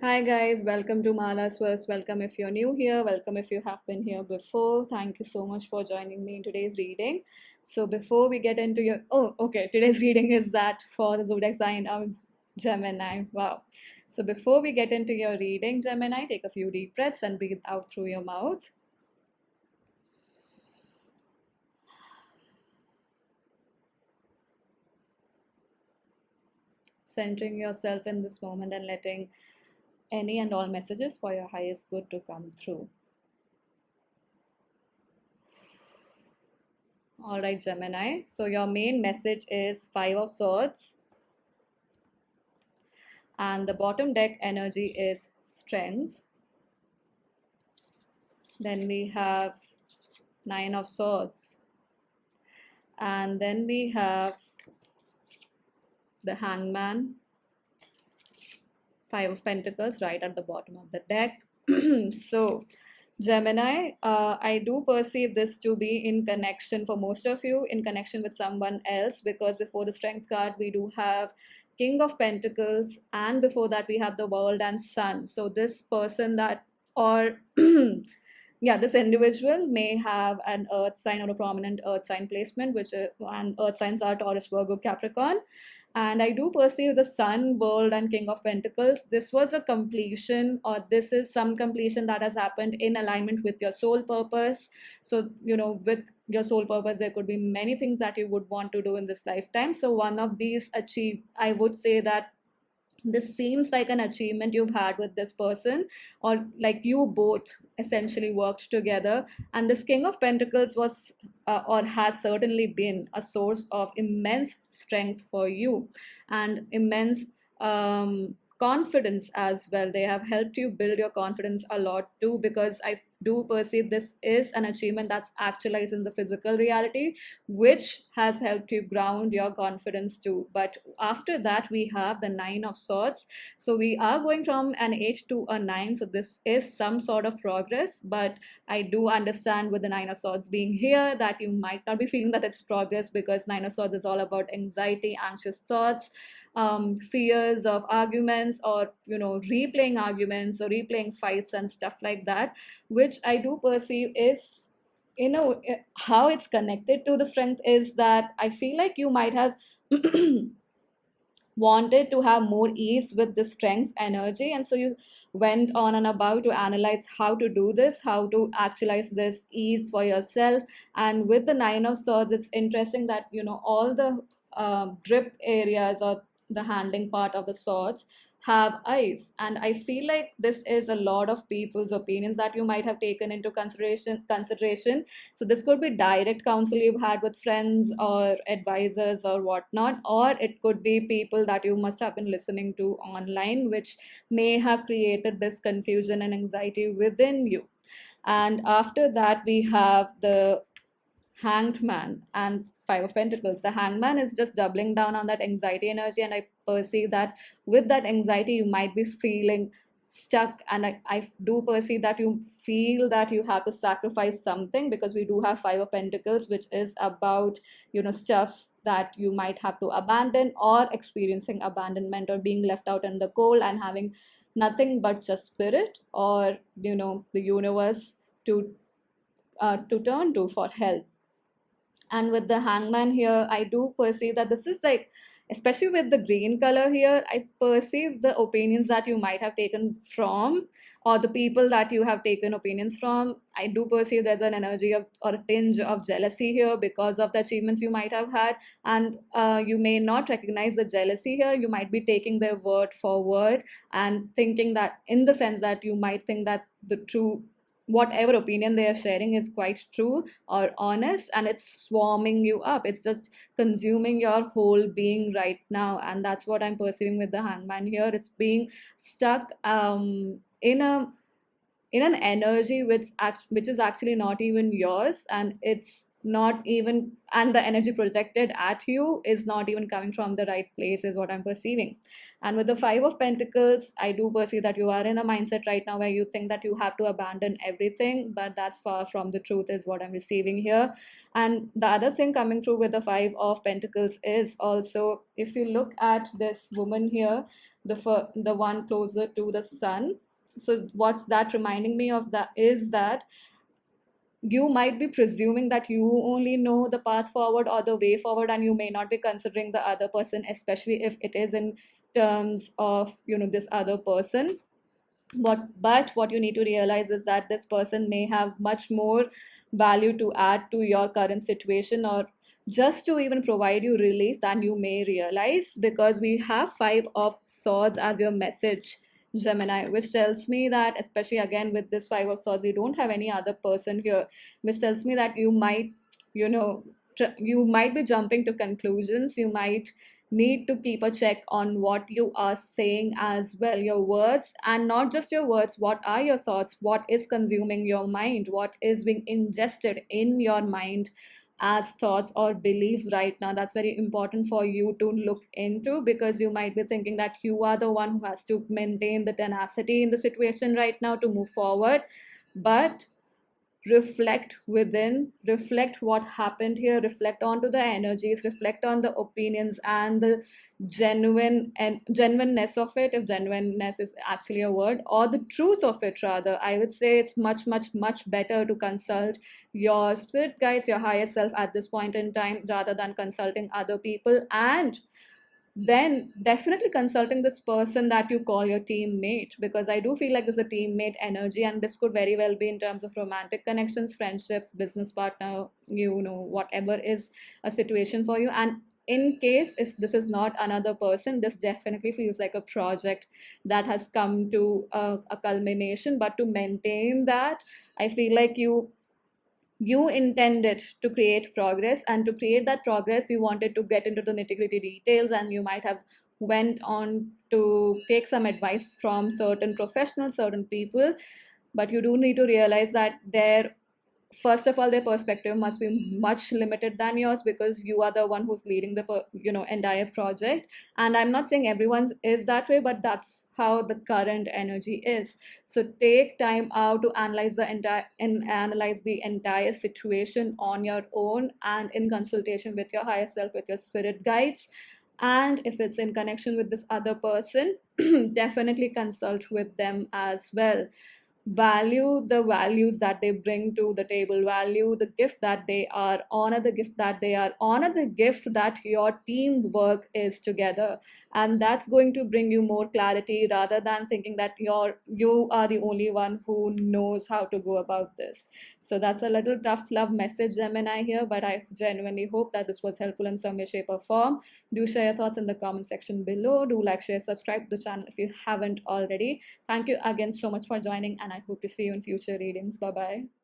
Hi guys, welcome to Mala's Verse. Welcome if you're new here, welcome if you have been here before. Thank you so much for joining me in today's reading. So before we get into today's reading is that for the zodiac sign of Gemini. Wow. So before we get into your reading, Gemini, take a few deep breaths and breathe out through your mouth. Centering yourself in this moment and letting any and all messages for your highest good to come through. All right, Gemini. So your main message is Five of Swords. And the bottom deck energy is Strength. Then we have Nine of Swords. And then we have the Hangman, Five of Pentacles right at the bottom of the deck. So Gemini, I do perceive this to be in connection for most of you, in connection with someone else, because before the Strength card, we do have King of Pentacles, and before that, we have the World and Sun. So this person that, or yeah, this individual may have an earth sign or a prominent earth sign placement, which and earth signs are Taurus, Virgo, Capricorn. And I do perceive the Sun, World, and King of Pentacles. This was a completion, or this is some completion that has happened in alignment with your soul purpose. So, with your soul purpose, there could be many things that you would want to do in this lifetime. So, one of these I would say that this seems like an achievement you've had with this person, or like you both essentially worked together. And this King of Pentacles was or has certainly been a source of immense strength for you and immense confidence as well. They have helped you build your confidence a lot too, because I do perceive this is an achievement that's actualized in the physical reality, which has helped you ground your confidence too. But after that, we have the Nine of Swords. So we are going from an 8 to a 9. So this is some sort of progress, but I do understand with the Nine of Swords being here that you might not be feeling that it's progress, because Nine of Swords is all about anxiety, anxious thoughts, fears of arguments, or replaying arguments or replaying fights and stuff like that, which I do perceive is, how it's connected to the strength is that I feel like you might have wanted to have more ease with the strength energy, and so you went on and about to analyze how to do this, how to actualize this ease for yourself. And with the Nine of Swords, it's interesting that all the grip areas or the handling part of the swords have eyes, and I feel like this is a lot of people's opinions that you might have taken into consideration. So this could be direct counsel you've had with friends or advisors or whatnot, or it could be people that you must have been listening to online, which may have created this confusion and anxiety within you. And after that, we have the Hanged Man and Five of Pentacles. The Hangman is just doubling down on that anxiety energy, and I perceive that with that anxiety, you might be feeling stuck. And I do perceive that you feel that you have to sacrifice something, because we do have Five of Pentacles, which is about stuff that you might have to abandon, or experiencing abandonment, or being left out in the cold and having nothing but just spirit, or the universe to turn to for help. And with the Hangman here, I do perceive that this is like, especially with the green color here, I perceive the opinions that you might have taken from, or the people that you have taken opinions from. I do perceive there's an energy of, or a tinge of jealousy here, because of the achievements you might have had. And you may not recognize the jealousy here. You might be taking their word for word and thinking that, in the sense that you might think that the true, whatever opinion they are sharing is quite true or honest, and it's swarming you up. It's just consuming your whole being right now, and that's what I'm perceiving with the Hangman here. It's being stuck in an energy which is actually not even yours, and it's not even, and the energy projected at you is not even coming from the right place, is what I'm perceiving. And with the Five of Pentacles, I do perceive that you are in a mindset right now where you think that you have to abandon everything, but that's far from the truth, is what I'm receiving here. And the other thing coming through with the Five of Pentacles is also, if you look at this woman here, the one closer to the sun. So what's that reminding me of, that is that you might be presuming that you only know the path forward or the way forward, and you may not be considering the other person, especially if it is in terms of, this other person. But what you need to realize is that this person may have much more value to add to your current situation, or just to even provide you relief than you may realize, because we have Five of Swords as your message, Gemini, which tells me that, especially again with this Five of Swords, you don't have any other person here, which tells me that you might, you know you might be jumping to conclusions. You might need to keep a check on what you are saying as well, your words, and not just your words. What are your thoughts? What is consuming your mind? What is being ingested in your mind as thoughts or beliefs right now? That's very important for you to look into, because you might be thinking that you are the one who has to maintain the tenacity in the situation right now to move forward. But reflect within, reflect what happened here, reflect onto the energies, reflect on the opinions and the genuineness of it, if genuineness is actually a word, or the truth of it rather. I would say it's much, much, much better to consult your spirit guides, your higher self at this point in time, rather than consulting other people. And then definitely consulting this person that you call your teammate, because I do feel like there's a teammate energy, and this could very well be in terms of romantic connections, friendships, business partner, whatever is a situation for you. And in case if this is not another person, this definitely feels like a project that has come to a culmination. But to maintain that, I feel like you intended to create progress, and to create that progress you wanted to get into the nitty-gritty details, and you might have went on to take some advice from certain professionals, certain people. But you do need to realize that there, first of all, their perspective must be much limited than yours, because you are the one who's leading the entire project. And I'm not saying everyone's is that way, but that's how the current energy is. So take time out to analyze the entire situation on your own, and in consultation with your higher self, with your spirit guides. And if it's in connection with this other person, definitely consult with them as well. Value the values that they bring to the table, value the gift that they are, honor the gift that they are, honor the gift that your teamwork is together. And that's going to bring you more clarity, rather than thinking that you are the only one who knows how to go about this. So that's a little tough love message, Gemini, here, but I genuinely hope that this was helpful in some way, shape, or form. Do share your thoughts in the comment section below. Do like, share, subscribe to the channel if you haven't already. Thank you again so much for joining, and I hope to see you in future readings. Bye bye.